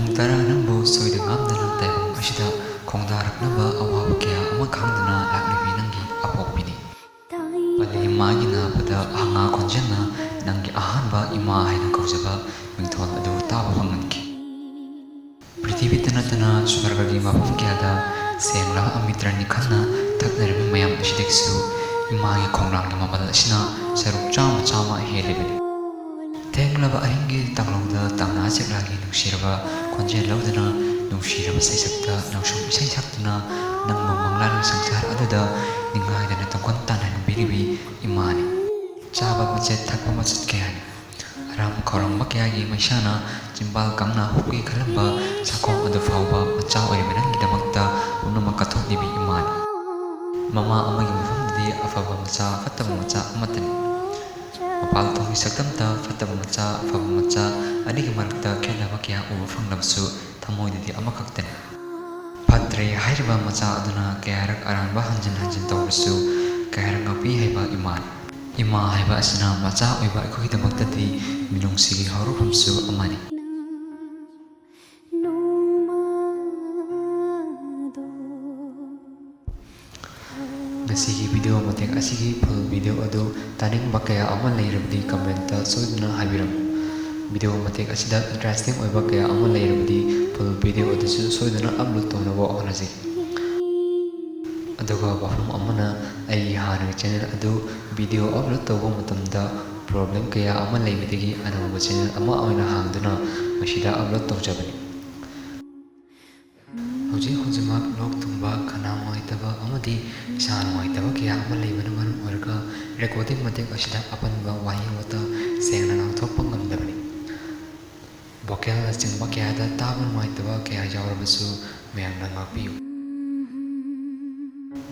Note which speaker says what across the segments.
Speaker 1: ꯄꯨꯡ 10 ꯅꯪꯕꯨ ꯁꯣꯏꯗ ꯉꯥꯝꯗꯅ ꯇꯥꯏꯕꯪ ꯑꯁꯤꯗ ꯈꯣꯡꯗꯥꯔꯛꯅꯕ ꯑꯋꯥꯕ ꯀꯌꯥ ꯑꯃ ꯈꯥꯡꯗꯨꯅ ꯂꯥꯛꯂꯤꯕꯤ ꯅꯪꯒꯤ ꯑꯄꯣꯛꯄꯤꯅꯤ ꯄꯜꯂꯤ ꯃꯥꯒꯤ ꯅꯥꯕꯗ ꯍꯪꯉꯥ ꯈꯣꯟꯖꯦꯜꯅ ꯅꯪꯒꯤ ꯑꯍꯥꯟꯕ ꯏꯃꯥ ꯍꯥꯏꯅ ꯀꯧꯖꯕ ꯃꯤꯡꯊꯣꯜ ꯑꯗꯨ ꯇꯥꯕ ꯐꯪꯍꯟꯈꯤ ꯄ꯭ꯔꯤꯊꯤꯕꯤꯗ ꯅꯠꯇꯅ ꯁ꯭ꯋꯔꯒꯒꯤ ꯃꯐꯝ ꯀꯌꯥꯗ ꯁꯦꯡꯂꯕ ꯑꯃꯤꯇ꯭ꯔꯅꯤ ꯈꯟꯅ ꯊꯛꯅꯔꯤꯕ ꯃꯌꯥꯝ ꯑꯁꯤꯗꯒꯤꯁꯨ ꯏꯃꯥꯒꯤ ꯈꯣꯡꯅꯥꯡꯒꯤ ꯃꯃꯜ ꯑꯁꯤꯅ ꯁꯔꯨꯛ ꯆꯥꯝꯃ ꯍꯦꯜꯂꯤꯕꯅꯤ ꯊꯦꯡꯂꯕ ꯑꯍꯤꯡꯒꯤ ꯇꯥꯡꯂꯧꯗ ꯇꯥꯡꯅꯥ ꯆꯦꯛꯂꯥꯒꯤ ꯅꯨꯡꯁꯤꯔꯕ ꯈꯣꯟꯖꯦꯜ ꯂꯧꯗꯨꯅ ꯅꯨꯡꯁꯤꯔꯕ ꯁꯩꯁꯛꯇ ꯅꯪꯁꯨꯝ ꯏꯁꯩ ꯁꯛꯇꯨꯅ ꯅꯪꯕꯨ ꯃꯪꯂꯥꯟꯒꯤ ꯁꯪꯁꯥꯔ ꯑꯗꯨꯗ ꯅꯤꯡꯉꯥꯏꯗꯅ ꯇꯣꯡꯈꯣꯟ ꯇꯥꯟꯅꯍꯟꯕꯤꯔꯤꯕꯤ ꯏꯃꯥꯅꯤ ꯆꯥꯕ ꯃꯆꯦꯠ ꯊꯛꯄ ꯃꯆꯠ ꯀꯌꯥꯅꯤ ꯑꯔꯥꯝ ꯈꯧꯔꯥꯡꯕ ꯀꯌꯥꯒꯤ ꯃꯩꯁꯥꯅ ꯆꯤꯝꯕꯥꯜ ꯀꯪꯅ ꯍꯨꯞꯀꯦ ꯈꯜꯂꯝꯕ ꯁꯥꯈꯣꯡ ꯑꯗꯨ ꯐꯥꯎꯕ ꯃꯆꯥ ꯑꯣꯏꯔꯤꯕ ꯅꯪꯒꯤꯗꯃꯛꯇ ꯄꯨꯝꯅꯃꯛ ꯀꯠꯊꯣꯛꯂꯤꯕꯤ ꯏꯃꯥꯅꯤ ꯃꯃꯥ ꯑꯃꯒꯤ ꯃꯐꯝꯗꯗꯤ ꯑꯐꯕ ꯃꯆꯥ ꯐꯠꯇꯕ ꯃꯆꯥ ꯑꯃꯠꯇꯅꯤ ꯃꯄꯥꯜ ꯊꯣꯡꯒꯤ ꯁꯛꯇꯝꯇ ꯐꯠꯇꯕ ꯃꯆꯥ ꯑꯐꯕ ꯃꯆꯥ ꯑꯅꯤꯒꯤ ꯃꯔꯛꯇ ꯈꯦꯠꯅꯕ ꯀꯌꯥ ꯎꯕ ꯐꯪꯂꯕꯁꯨ ꯊꯃꯣꯏꯗꯗꯤ ꯑꯃꯈꯛꯇꯅꯤ ꯐꯠꯇ꯭ꯔꯦ ꯍꯥꯏꯔꯤꯕ ꯃꯆꯥ ꯑꯗꯨꯅ ꯀꯌꯥꯔꯛ ꯑꯔꯥꯟꯕ ꯍꯟꯖꯤꯟ ꯇꯧꯔꯁꯨ ꯀꯌꯥꯔꯛ ꯉꯥꯛꯄꯤ ꯍꯩꯕ ꯏꯃꯥꯅꯤ ꯏꯃꯥ ꯍꯥꯏꯕ ꯑꯁꯤꯅ ꯃꯆꯥ ꯑꯣꯏꯕ ꯑꯩꯈꯣꯏꯒꯤꯗꯃꯛꯇꯗꯤ ꯃꯤꯅꯨꯡꯁꯤꯒꯤ ꯍꯧꯔꯛꯐꯝꯁꯨ ꯑꯃꯅꯤ ꯉꯁꯤꯒꯤ ꯚꯤꯗꯤꯑꯣ ꯃꯇꯦꯛ ꯑꯁꯤꯒꯤ ꯐꯨꯜ ꯚꯤꯗꯤꯑꯣ ꯑꯗꯨ ꯇꯥꯅꯤꯡꯕ ꯀꯌꯥ ꯑꯃ ꯂꯩꯔꯕꯗꯤ ꯀꯃꯦꯟꯇ ꯁꯣꯏꯗꯅ ꯍꯥꯏꯕꯤꯔꯝꯃꯨ ꯚꯤꯗꯤꯑꯣ ꯃꯇꯦꯛ ꯑꯁꯤꯗ ꯏꯟꯇꯔꯦꯁꯇꯤꯡ ꯑꯣꯏꯕ ꯀꯌꯥ ꯑꯃ ꯂꯩꯔꯕꯗꯤ ꯐꯨꯜ ꯚꯤꯗꯤꯑꯣ ꯑꯗꯨꯁꯨ ꯁꯣꯏꯗꯅ ꯑꯞꯂꯣꯗ ꯇꯧꯅꯕ ꯍꯣꯠꯅꯖꯩ ꯑꯗꯨꯒ ꯋꯥꯐꯝ ꯑꯃꯅ ꯑꯩꯒꯤ ꯍꯥꯟꯅꯒꯤ ꯆꯦꯅꯦꯜ ꯑꯗꯨ ꯚꯤꯗꯤꯑꯣ ꯑꯞꯂꯣꯗ ꯇꯧꯕ ꯃꯇꯝꯗ ꯄ꯭ꯔꯣꯕ꯭ꯂꯦꯝ ꯀꯌꯥ ꯑꯃ ꯂꯩꯕꯗꯒꯤ ꯑꯅꯧꯕ ꯆꯦꯅꯦꯜ ꯑꯃ ꯑꯣꯏꯅ ꯍꯥꯡꯗꯨꯅ ꯃꯁꯤꯗ ꯑꯞꯂꯣꯗ ꯇꯧꯖꯕꯅꯤ ꯍꯧꯖꯤꯛꯃꯛ ꯂꯣꯛ ꯊꯨꯡꯕ ꯈꯅꯥꯎ ꯅꯨꯡꯉꯥꯏꯇꯕ ꯑꯃꯗꯤ ꯏꯁꯥ ꯅꯨꯡꯉꯥꯏꯇꯕ ꯀꯌꯥ ꯑꯃ ꯂꯩꯕꯅ ꯃꯔꯝ ꯑꯣꯏꯔꯒ ꯔꯦꯀꯣꯔꯗꯤꯡ ꯃꯇꯦꯛ ꯑꯁꯤꯗ ꯑꯄꯟꯕ ꯋꯥꯍꯩ ꯋꯥꯇꯥ ꯁꯦꯡꯅ ꯉꯥꯡꯊꯣꯛꯄ ꯉꯝꯗꯕꯅꯤ ꯚꯣꯀꯦꯜꯅꯆꯤꯡꯕ ꯀꯌꯥꯗ ꯇꯥꯕ ꯅꯨꯡꯉꯥꯏꯇꯕ ꯀꯌꯥ ꯌꯥꯎꯔꯕꯁꯨ ꯃꯌꯥꯝꯅ ꯉꯥꯛꯄꯤꯌꯨ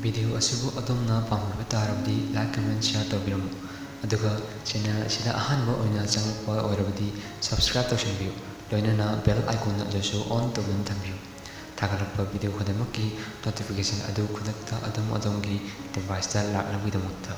Speaker 1: ꯚꯤꯗꯤꯑꯣ ꯑꯁꯤꯕꯨ ꯑꯗꯣꯝꯅ ꯄꯥꯝꯕꯤꯕ ꯇꯥꯔꯕꯗꯤ ꯂꯥꯏꯛ ꯀꯃꯦꯟ ꯁꯤꯌꯔ ꯇꯧꯕꯤꯔꯝꯃꯨ ꯑꯗꯨꯒ ꯆꯦꯅꯦꯜ ꯑꯁꯤꯗ ꯑꯍꯥꯟꯕ ꯑꯣꯏꯅ ꯆꯪꯂꯛꯄ ꯑꯣꯏꯔꯕꯗꯤ ꯁꯕꯁꯀ꯭ꯔꯥꯏꯕ ꯇꯧꯁꯤꯟꯕꯤꯌꯨ ꯂꯣꯏꯅꯅ ꯕꯦꯜ ꯑꯥꯏꯀꯣꯟ ꯑꯗꯨꯁꯨ ꯑꯣꯟ ꯇꯧꯗꯨꯅ ꯊꯝꯕꯤꯌꯨ ꯊꯥꯒꯠꯂꯛꯄ ꯚꯤꯗꯤꯑꯣ ꯈꯨꯗꯤꯡꯃꯛꯀꯤ ꯅꯣꯇꯤꯐꯤꯀꯦꯁꯟ ꯑꯗꯨ ꯈꯨꯗꯛꯇ ꯑꯗꯣꯝꯒꯤ ꯗꯤꯚꯥꯏꯁꯇ ꯂꯥꯛꯅꯕꯒꯤꯗꯃꯛꯇ